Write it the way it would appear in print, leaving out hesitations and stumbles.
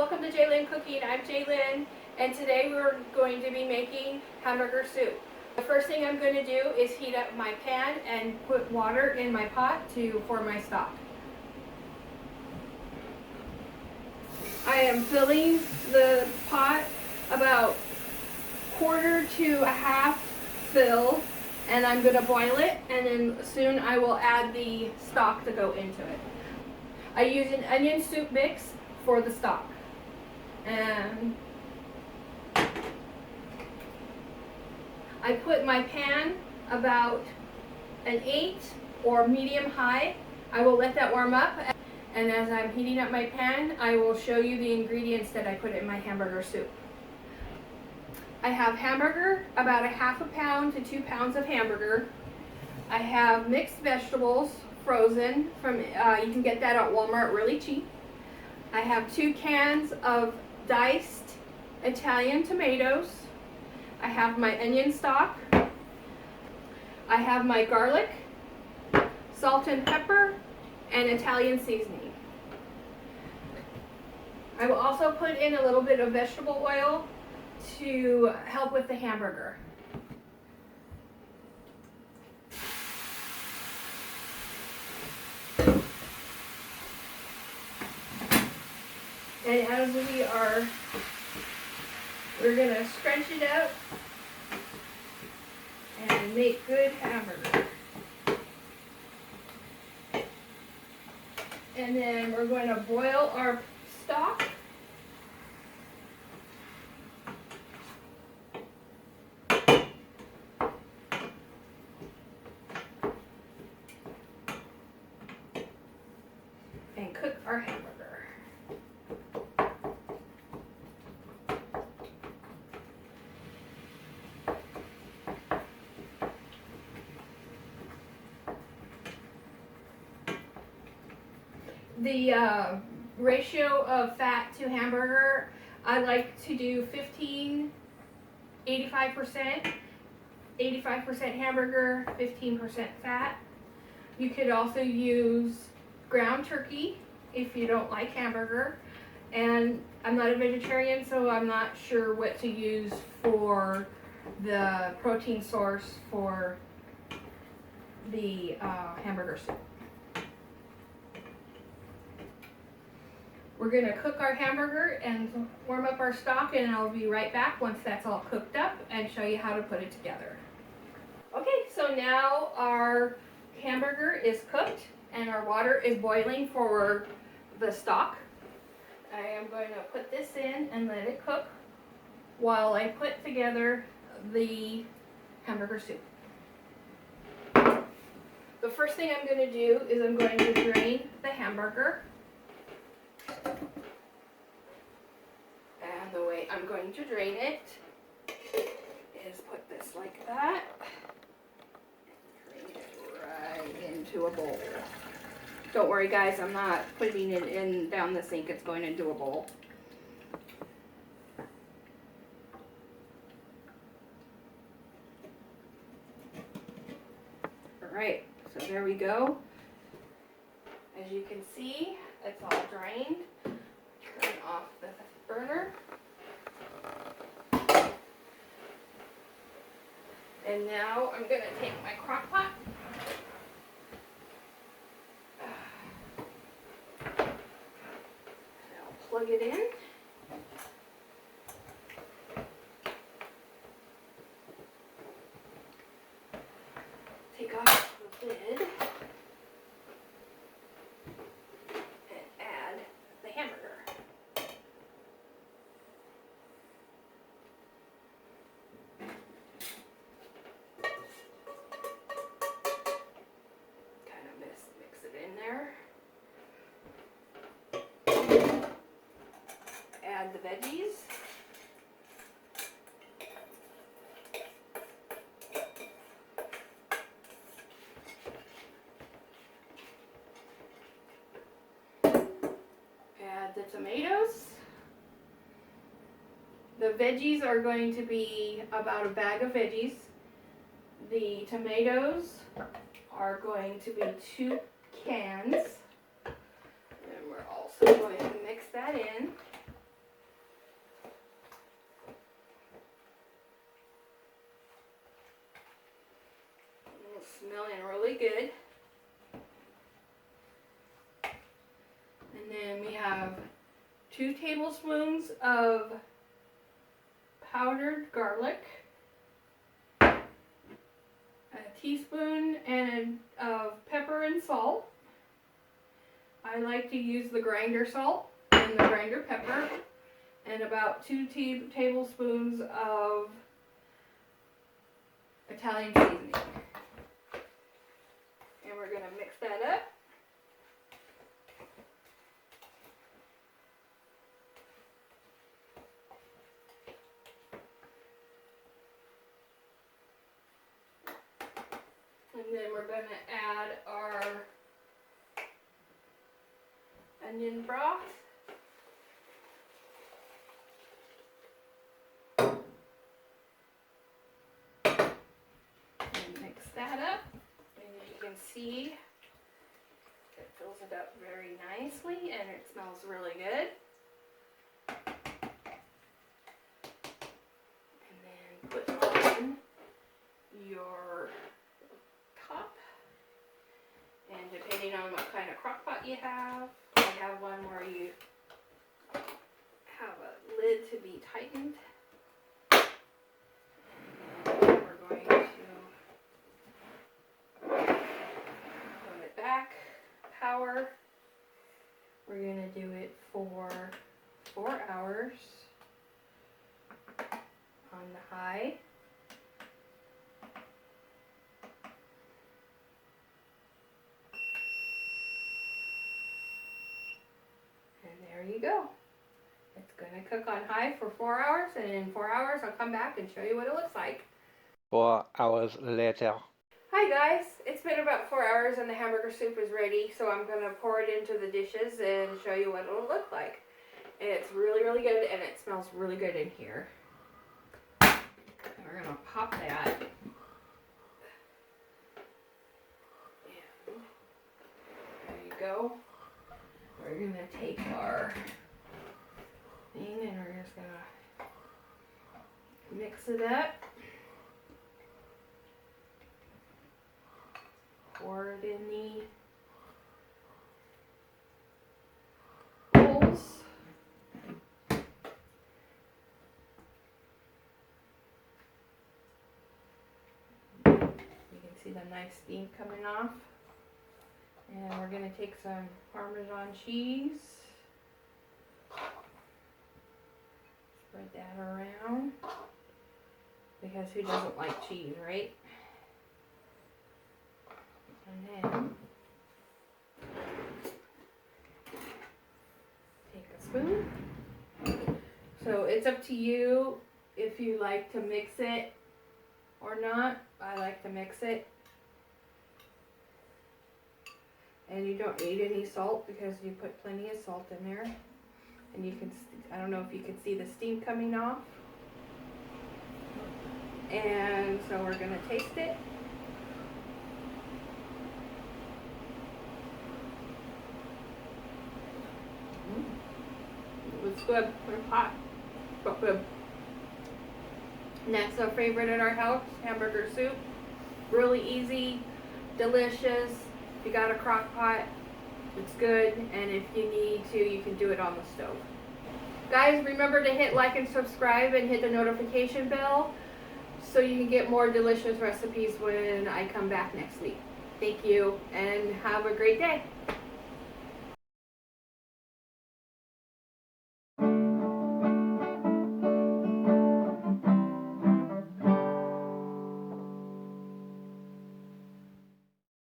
welcome to Jaylyn Cooking. I'm Jaylyn, and today we're going to be making hamburger soup. The first thing I'm going to do is heat up my pan and put water in my pot for my stock. I am filling the pot about quarter to a half fill, and I'm going to boil it, and then soon I will add the stock to go into it. I use an onion soup mix for the stock. And I put my pan about an 8 or medium high. I will let that warm up, and as I'm heating up my pan, I will show you the ingredients that I put in my hamburger soup. I have hamburger, about a half a pound to 2 pounds of hamburger. I have mixed vegetables, frozen from you can get that at Walmart really cheap. I have 2 cans of diced Italian tomatoes. I have my onion stock. I have my garlic, salt and pepper, and Italian seasoning. I will also put in a little bit of vegetable oil to help with the hamburger. And as we're going to stretch it out and make good hamburger. And then we're going to boil our stock. And cook our hamburger. The ratio of fat to hamburger, I like to do 85% hamburger, 15% fat. You could also use ground turkey if you don't like hamburger. And I'm not a vegetarian, so I'm not sure what to use for the protein source for the hamburger soup. We're going to cook our hamburger and warm up our stock, and I'll be right back once that's all cooked up and show you how to put it together. Okay, so now our hamburger is cooked and our water is boiling for the stock. I am going to put this in and let it cook while I put together the hamburger soup. The first thing I'm going to do is I'm going to drain the hamburger. And the way I'm going to drain it is put this like that. Drain it right into a bowl. Don't worry guys, I'm not putting it in down the sink, it's going into a bowl. Alright, so there we go. As you can see, it's all drained. Turn off the burner. And now I'm going to take my crock pot. And I'll plug it in. Take off the lid. Add the veggies. Add the tomatoes. The veggies are going to be about a bag of veggies. The tomatoes are going to be 2 cans. And we're also going to mix that in. smelling really good. And then we have 2 tablespoons of powdered garlic, a teaspoon of pepper and salt. I like to use the grinder salt and the grinder pepper, and about 2 tablespoons of Italian seasoning. And we're going to mix that up. And then we're going to add our onion broth. And mix that up. And you can see it fills it up very nicely and it smells really good. And then put on your top. And depending on what kind of crock pot you have, I have one where you have a lid to be tightened. And we're going to put it back, power. We're going to do it for 4 hours on the high. There you go. It's going to cook on high for 4 hours, and in 4 hours I'll come back and show you what it looks like. 4 hours later. Hi guys, it's been about 4 hours and the hamburger soup is ready, so I'm going to pour it into the dishes and show you what it'll look like. It's really, really good and it smells really good in here. We're going to pop that. And there you go. We're going to take our thing and we're just going to mix it up. Pour it in the bowls. You can see the nice steam coming off. And we're going to take some Parmesan cheese, spread that around, because who doesn't like cheese, right? And then take a spoon. So it's up to you if you like to mix it or not. I like to mix it. And you don't need any salt because you put plenty of salt in there. And you can, I don't know if you can see the steam coming off. And so we're going to taste it. It's good. It's hot, but good. And that's our favorite at our house, hamburger soup. Really easy, delicious. If you got a crock pot, it's good, and if you need to, you can do it on the stove. Guys, remember to hit like and subscribe and hit the notification bell so you can get more delicious recipes when I come back next week. Thank you, and have a great day.